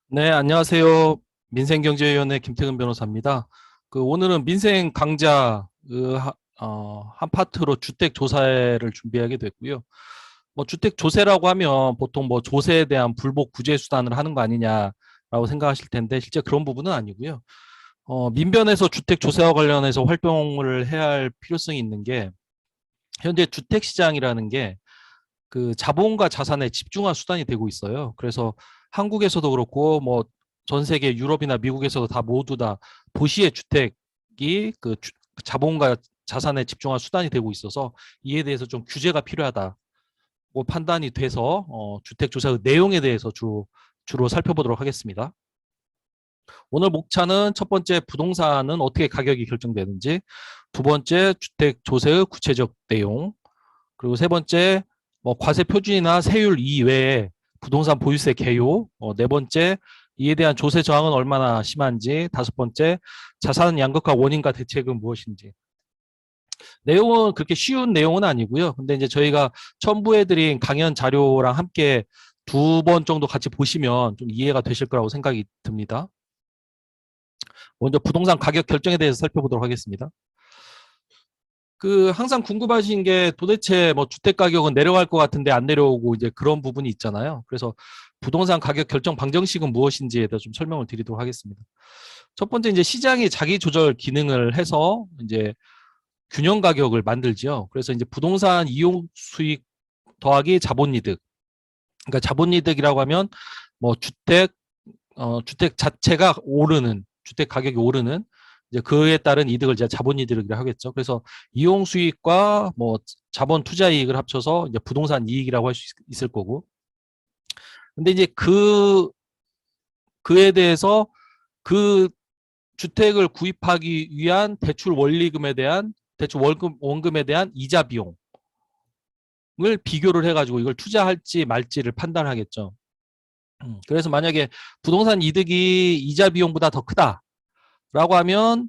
네, 안녕하세요. 민생경제위원회 김태근 변호사입니다. 오늘은 민생 강좌 한 파트로 주택 조사를 준비하게 됐고요. 뭐 주택 조세라고 하면 보통 뭐 조세에 대한 불복 구제 수단을 하는 거 아니냐라고 생각하실 텐데 실제 그런 부분은 아니고요. 민변에서 주택 조세와 관련해서 활동을 해야 할 필요성이 있는 게 현재 주택 시장이라는 게 그 자본과 자산의 집중화 수단이 되고 있어요. 그래서 한국에서도 그렇고 뭐 전 세계 유럽이나 미국에서도 다 모두 다 도시의 주택이 자본과 자산의 집중화 수단이 되고 있어서 이에 대해서 좀 규제가 필요하다고 판단이 돼서 주택 조사의 내용에 대해서 주로 살펴보도록 하겠습니다. 오늘 목차는 첫 번째 부동산은 어떻게 가격이 결정되는지, 두 번째 주택 조세의 구체적 내용, 그리고 세 번째 뭐 과세 표준이나 세율 이외에 부동산 보유세 개요, 네 번째 이에 대한 조세 저항은 얼마나 심한지, 다섯 번째 자산 양극화 원인과 대책은 무엇인지. 내용은 그렇게 쉬운 내용은 아니고요. 근데 이제 저희가 첨부해드린 강연 자료랑 함께 두 번 정도 같이 보시면 좀 이해가 되실 거라고 생각이 듭니다. 먼저 부동산 가격 결정에 대해서 살펴보도록 하겠습니다. 항상 궁금하신 게 도대체 뭐 주택 가격은 내려갈 것 같은데 안 내려오고 이제 그런 부분이 있잖아요. 그래서 부동산 가격 결정 방정식은 무엇인지에 대해서 좀 설명을 드리도록 하겠습니다. 첫 번째 이제 시장이 자기 조절 기능을 해서 이제 균형 가격을 만들죠. 그래서 이제 부동산 이용 수익 더하기 자본이득. 그러니까 자본이득이라고 하면 뭐 주택 자체가 오르는, 주택 가격이 오르는 이제 그에 따른 이득을 이제 자본이득이라고 하겠죠. 그래서 이용 수익과 뭐 자본 투자 이익을 합쳐서 이제 부동산 이익이라고 할 수 있을 거고. 근데 이제 그에 대해서 그 주택을 구입하기 위한 대출 원금에 대한 이자 비용을 비교를 해가지고 이걸 투자할지 말지를 판단하겠죠. 그래서 만약에 부동산 이득이 이자 비용보다 더 크다라고 하면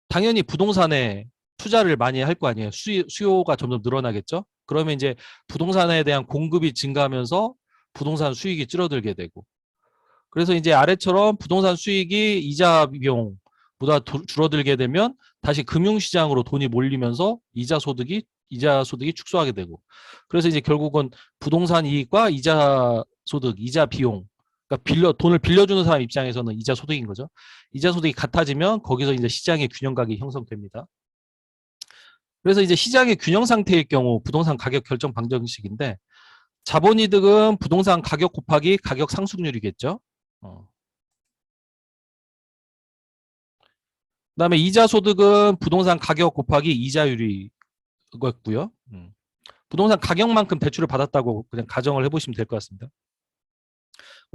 당연히 부동산에 투자를 많이 할 거 아니에요. 수요가 점점 늘어나겠죠. 그러면 이제 부동산에 대한 공급이 증가하면서 부동산 수익이 줄어들게 되고, 그래서 이제 아래처럼 부동산 수익이 이자 비용보다 줄어들게 되면 다시 금융시장으로 돈이 몰리면서 이자 소득이 축소하게 되고, 그래서 이제 결국은 부동산 이익과 이자 소득, 이자 비용, 그러니까 돈을 빌려주는 사람 입장에서는 이자 소득인 거죠. 이자 소득이 같아지면 거기서 이제 시장의 균형각이 형성됩니다. 그래서 이제 시장의 균형 상태일 경우 부동산 가격 결정 방정식인데, 자본이득은 부동산 가격 곱하기 가격 상승률이겠죠. 어. 그다음에 이자 소득은 부동산 가격 곱하기 이자율이 그거였고요. 부동산 가격만큼 대출을 받았다고 그냥 가정을 해보시면 될 것 같습니다.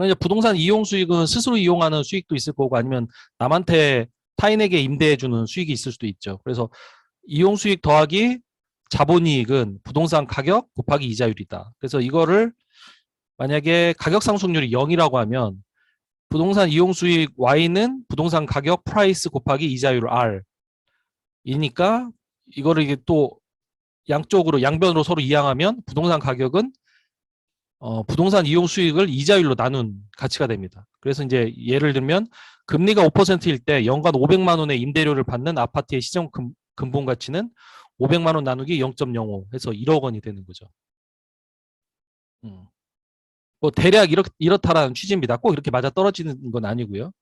이제 부동산 이용 수익은 스스로 이용하는 수익도 있을 거고 아니면 남한테 타인에게 임대해주는 수익이 있을 수도 있죠. 그래서 이용 수익 더하기 자본이익은 부동산 가격 곱하기 이자율이다. 그래서 이거를 만약에 가격 상승률이 0이라고 하면 부동산 이용 수익 Y는 부동산 가격 프라이스 곱하기 이자율 R이니까 이거를 이게 또 양쪽으로 양변으로 서로 이항하면 부동산 가격은 부동산 이용 수익을 이자율로 나눈 가치가 됩니다. 그래서 이제 예를 들면 금리가 5%일 때 연간 500만 원의 임대료를 받는 아파트의 시정 근본 가치는 500만 원 나누기 0.05 해서 1억 원이 되는 거죠. 뭐 대략 이렇다라는 취지입니다. 꼭 이렇게 맞아 떨어지는 건 아니고요.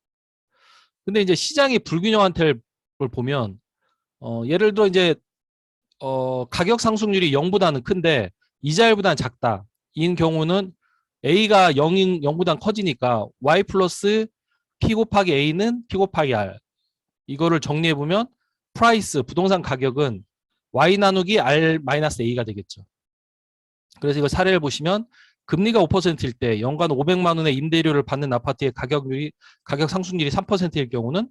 근데 이제 시장이 불균형한 걸 보면 예를 들어 이제 가격 상승률이 0보다는 큰데 이자율보다는 작다. 인 경우는 A가 0보다 커지니까 Y 플러스 P 곱하기 A는 P 곱하기 R. 이거를 정리해보면 프라이스, 부동산 가격은 Y 나누기 R 마이너스 A가 되겠죠. 그래서 이거 사례를 보시면 금리가 5%일 때 연간 500만 원의 임대료를 받는 아파트의 가격 상승률이 3%일 경우는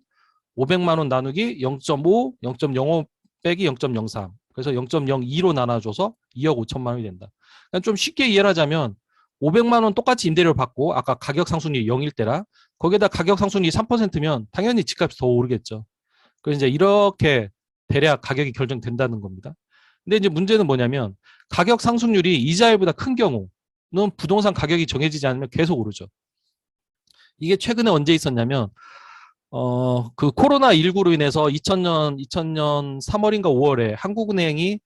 500만 원 나누기 0.5, 0.05 빼기 0.03. 그래서 0.02로 나눠줘서 2억 5천만 원이 된다. 그러니까 좀 쉽게 이해를 하자면 500만 원 똑같이 임대료를 받고 아까 가격 상승률이 0일 때라 거기에다 가격 상승률이 3%면 당연히 집값이 더 오르겠죠. 그래서 이제 이렇게 대략 가격이 결정된다는 겁니다. 근데 이제 문제는 뭐냐면 가격 상승률이 이자율보다 큰 경우는 부동산 가격이 정해지지 않으면 계속 오르죠. 이게 최근에 언제 있었냐면 그 코로나19로 인해서 2000년 3월인가 5월에 한국은행이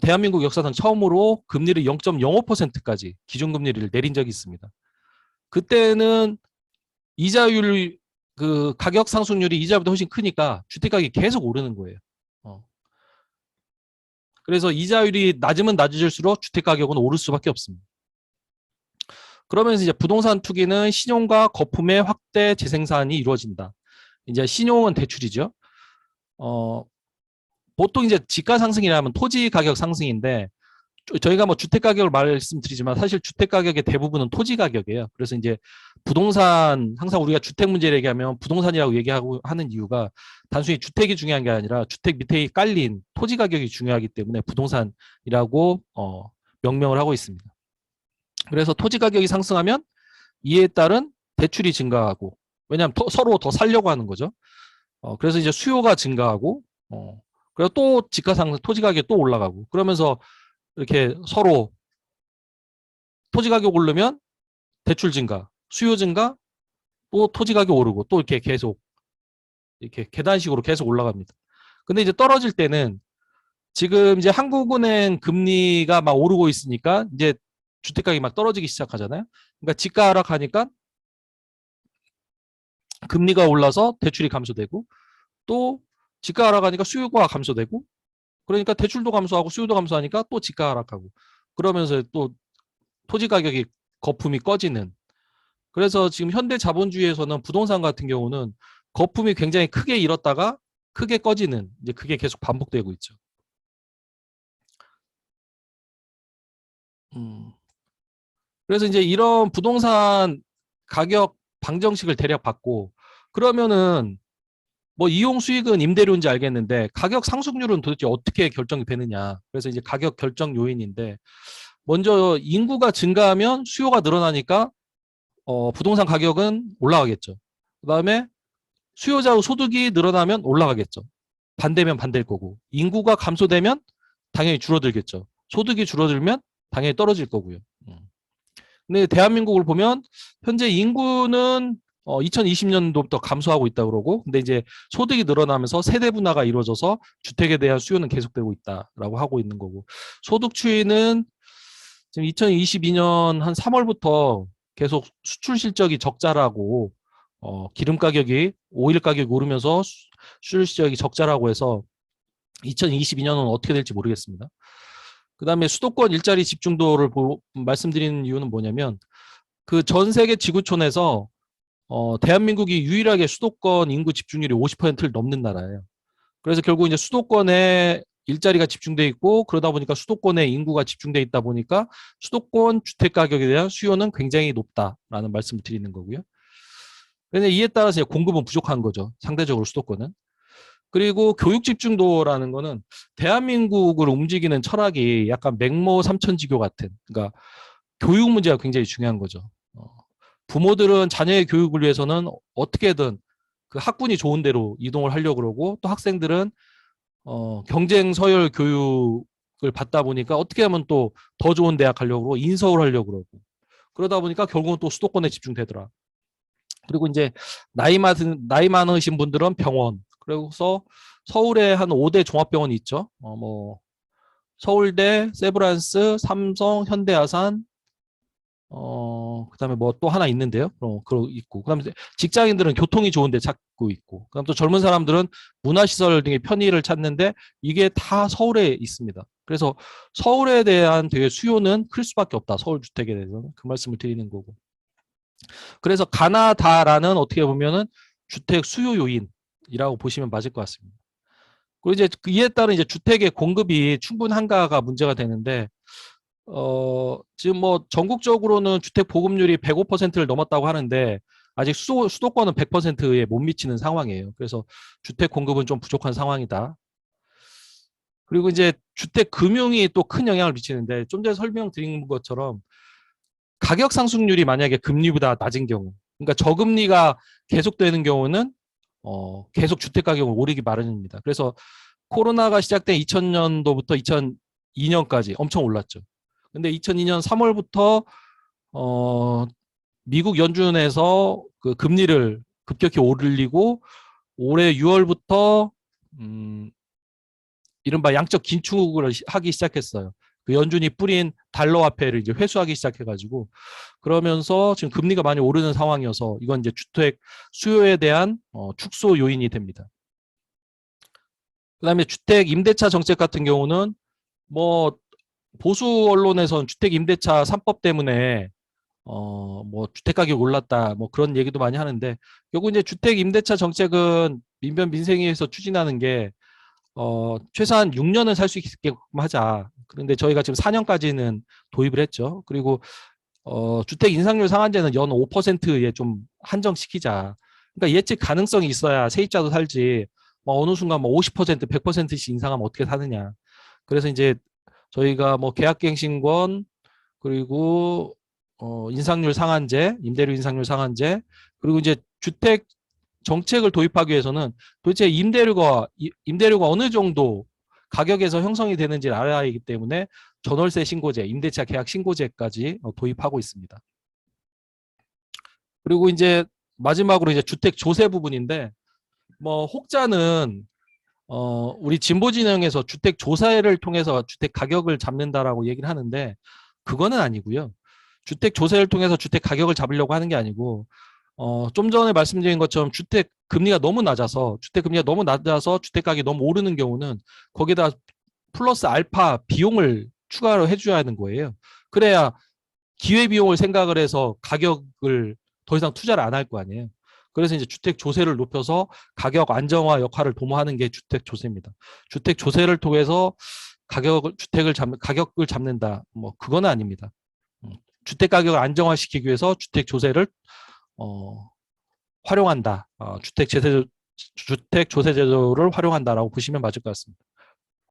대한민국 역사상 처음으로 금리를 0.05%까지 기준금리를 내린 적이 있습니다. 그때는 이자율 그 가격 상승률이 이자보다 훨씬 크니까 주택가격이 계속 오르는 거예요. 그래서 이자율이 낮으면 낮아질수록 주택가격은 오를 수밖에 없습니다. 그러면서 이제 부동산 투기는 신용과 거품의 확대 재생산이 이루어진다. 이제 신용은 대출이죠. 보통 이제 지가 상승이라면 토지 가격 상승인데 저희가 뭐 주택 가격을 말씀드리지만 사실 주택 가격의 대부분은 토지 가격이에요. 그래서 이제 부동산 항상 우리가 주택 문제를 얘기하면 부동산이라고 얘기하고 하는 이유가 단순히 주택이 중요한 게 아니라 주택 밑에 깔린 토지 가격이 중요하기 때문에 부동산이라고 명명을 하고 있습니다. 그래서 토지 가격이 상승하면 이에 따른 대출이 증가하고 왜냐하면 서로 더 살려고 하는 거죠. 그래서 이제 수요가 증가하고 그리고 또 지가 상승 토지 가격이 또 올라가고 그러면서 이렇게 서로 토지 가격 오르면 대출 증가, 수요 증가, 또 토지 가격 오르고 또 이렇게 계속 이렇게 계단식으로 계속 올라갑니다. 근데 이제 떨어질 때는 지금 이제 한국은행 금리가 막 오르고 있으니까 이제 주택 가격이 막 떨어지기 시작하잖아요. 그러니까 지가 하락하니까 금리가 올라서 대출이 감소되고 또 지가 하락하니까 수요가 감소되고 그러니까 대출도 감소하고 수요도 감소하니까 또 지가 하락하고 그러면서 또 토지 가격이 거품이 꺼지는 그래서 지금 현대 자본주의에서는 부동산 같은 경우는 거품이 굉장히 크게 일었다가 크게 꺼지는 이제 그게 계속 반복되고 있죠. 그래서 이제 이런 부동산 가격 방정식을 대략 받고 그러면은 뭐 이용 수익은 임대료인지 알겠는데 가격 상승률은 도대체 어떻게 결정이 되느냐. 그래서 이제 가격 결정 요인인데 먼저 인구가 증가하면 수요가 늘어나니까 부동산 가격은 올라가겠죠. 그다음에 수요자 소득이 늘어나면 올라가겠죠. 반대면 반대일 거고 인구가 감소되면 당연히 줄어들겠죠. 소득이 줄어들면 당연히 떨어질 거고요. 근데 대한민국을 보면 현재 인구는 2020년도부터 감소하고 있다고 그러고 근데 이제 소득이 늘어나면서 세대 분화가 이루어져서 주택에 대한 수요는 계속되고 있다라고 하고 있는 거고 소득 추이는 지금 2022년 한 3월부터 계속 수출 실적이 적자라고 기름 가격이 오일 가격이 오르면서 수출 실적이 적자라고 해서 2022년은 어떻게 될지 모르겠습니다. 그다음에 수도권 일자리 집중도를 말씀드리는 이유는 뭐냐면 그 전 세계 지구촌에서 대한민국이 유일하게 수도권 인구 집중률이 50%를 넘는 나라예요. 그래서 결국 이제 수도권에 일자리가 집중돼 있고 그러다 보니까 수도권에 인구가 집중돼 있다 보니까 수도권 주택 가격에 대한 수요는 굉장히 높다라는 말씀을 드리는 거고요. 그런데 이에 따라서 공급은 부족한 거죠. 상대적으로 수도권은. 그리고 교육 집중도라는 거는 대한민국을 움직이는 철학이 약간 맹모 삼천지교 같은 그러니까 교육 문제가 굉장히 중요한 거죠. 부모들은 자녀의 교육을 위해서는 어떻게든 그 학군이 좋은 데로 이동을 하려고 그러고 또 학생들은 경쟁 서열 교육을 받다 보니까 어떻게 하면 또 더 좋은 대학 가려고 그러고 인서울 하려고 그러고 그러다 보니까 결국은 또 수도권에 집중되더라. 그리고 이제 나이 많으신 분들은 병원 그래서 서울에 한 5대 종합병원이 있죠. 뭐 서울대, 세브란스, 삼성, 현대아산, 그다음에 뭐 또 하나 있는데요. 그런 있고. 그다음에 직장인들은 교통이 좋은데 찾고 있고. 그다음 또 젊은 사람들은 문화시설 등의 편의를 찾는데 이게 다 서울에 있습니다. 그래서 서울에 대한 되게 수요는 클 수밖에 없다. 서울 주택에 대해서는 그 말씀을 드리는 거고. 그래서 가나다라는 어떻게 보면은 주택 수요 요인이라고 보시면 맞을 것 같습니다. 그리고 이제 이에 따른 이제 주택의 공급이 충분한가가 문제가 되는데 지금 뭐 전국적으로는 주택 보급률이 105%를 넘었다고 하는데 아직 수도권은 100%에 못 미치는 상황이에요. 그래서 주택 공급은 좀 부족한 상황이다. 그리고 이제 주택 금융이 또 큰 영향을 미치는데 좀 전에 설명드린 것처럼 가격 상승률이 만약에 금리보다 낮은 경우, 그러니까 저금리가 계속되는 경우는 계속 주택 가격은 오르기 마련입니다. 그래서 코로나가 시작된 2000년도부터 2002년까지 엄청 올랐죠. 근데 2002년 3월부터 미국 연준에서 그 그 금리를 급격히 올리고 올해 6월부터 이른바 양적 긴축을 하기 시작했어요. 그 연준이 뿌린 달러 화폐를 이제 회수하기 시작해가지고 그러면서 지금 금리가 많이 오르는 상황이어서 이건 이제 주택 수요에 대한 축소 요인이 됩니다. 그다음에 주택 임대차 정책 같은 경우는 뭐 보수 언론에서는 주택 임대차 3법 때문에 뭐 주택 가격이 올랐다 뭐 그런 얘기도 많이 하는데 결국 이제 주택 임대차 정책은 민변 민생위에서 추진하는 게 최소한 6년은 살 수 있게끔 하자. 그런데 저희가 지금 4년까지는 도입을 했죠. 그리고 주택 인상률 상한제는 연 5%에 좀 한정시키자. 그러니까 예측 가능성이 있어야 세입자도 살지. 뭐 어느 순간 뭐 50%, 100%씩 인상하면 어떻게 사느냐. 그래서 이제 저희가 뭐 계약갱신권 그리고 인상률 상한제, 임대료 인상률 상한제 그리고 이제 주택 정책을 도입하기 위해서는 도대체 임대료가 어느 정도 가격에서 형성이 되는지를 알아야 하기 때문에 전월세 신고제, 임대차 계약 신고제까지 도입하고 있습니다. 그리고 이제 마지막으로 이제 주택 조세 부분인데 뭐 혹자는 우리 진보진영에서 주택 조사를 통해서 주택 가격을 잡는다라고 얘기를 하는데 그거는 아니고요. 주택 조사를 통해서 주택 가격을 잡으려고 하는 게 아니고 좀 전에 말씀드린 것처럼 주택 금리가 너무 낮아서 주택 가격이 너무 오르는 경우는 거기다 플러스 알파 비용을 추가로 해줘야 하는 거예요. 그래야 기회비용을 생각을 해서 가격을 더 이상 투자를 안 할 거 아니에요. 그래서 이제 주택 조세를 높여서 가격 안정화 역할을 도모하는 게 주택 조세입니다. 주택 조세를 통해서 가격을 잡는다. 뭐 그거는 아닙니다. 주택 가격을 안정화시키기 위해서 주택 조세를 활용한다. 주택 조세 제도를 활용한다라고 보시면 맞을 것 같습니다.